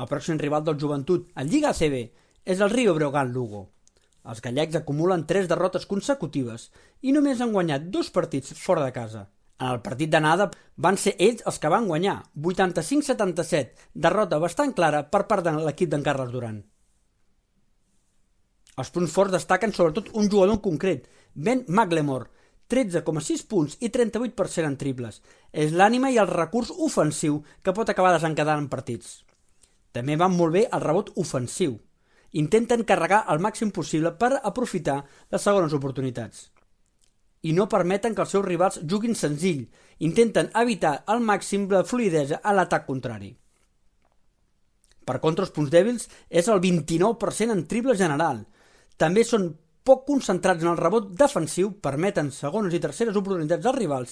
El pròxim rival del Joventut en Lliga ACB és el Rio Breogán Lugo. Els gallecs acumulen 3 derrotes consecutives i només han guanyat 2 partits fora de casa. En el partit d'anada van ser ells els que van guanyar, 85-77, derrota bastant clara per part de l'equip d'en Carles Duran. Els punts forts destaquen sobretot un jugador en concret, Ben McLemore, 13,6 punts i 38% en triples. És l'ànima i el recurs ofensiu que pot acabar desencadant en partits. També van molt bé el rebot ofensiu. Intenten carregar el màxim possible per aprofitar les segones oportunitats. I no permeten que els seus rivals juguin senzill. Intenten evitar al màxim la fluidesa a l'atac contrari. Per contra, els punts dèbils és el 29% en triple general. També són poc concentrats en el rebot defensiu, permeten segones i terceres oportunitats als rivals,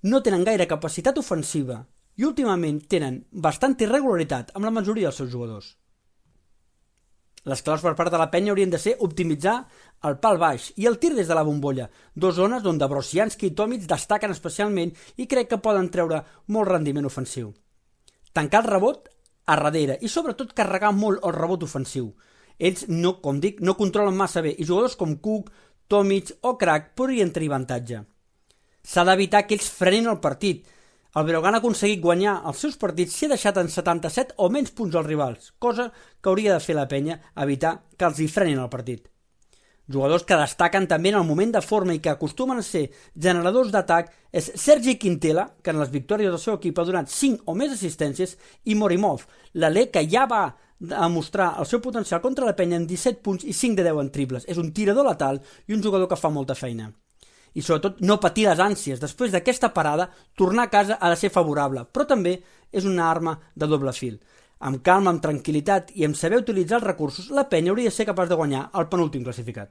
no tenen gaire capacitat ofensiva i últimament tenen bastanta irregularitat amb la majoria dels seus jugadors. Les claus per part de la penya haurien de ser optimitzar el pal baix i el tir des de la bombolla, 2 zones on Dabrosianski i Tomic destaquen especialment i crec que poden treure molt rendiment ofensiu. Tancar el rebot a darrere i sobretot carregar molt el rebot ofensiu. Ells, no controlen massa bé i jugadors com Cook, Tomic o Crack podrien tenir avantatge. S'ha d'evitar que ells frenin el partit. El Breogán ha aconseguit guanyar els seus partits si ha deixat en 77 o menys punts als rivals, cosa que hauria de fer la penya, evitar que els hi frenin el partit. Jugadors que destaquen també en el moment de forma i que acostumen a ser generadors d'atac és Sergi Quintela, que en les victòries del seu equip ha donat 5 o més assistències, i Morimov, l'alè que ja va a mostrar el seu potencial contra la penya en 17 punts i 5 de 10 en triples. És un tirador letal i un jugador que fa molta feina. I sobretot no patir les ànsies. Després d'aquesta parada, tornar a casa ha de ser favorable, però també és una arma de doble fil. Amb calma, amb tranquil·litat i amb saber utilitzar els recursos, la penya hauria de ser capaç de guanyar el penúltim classificat.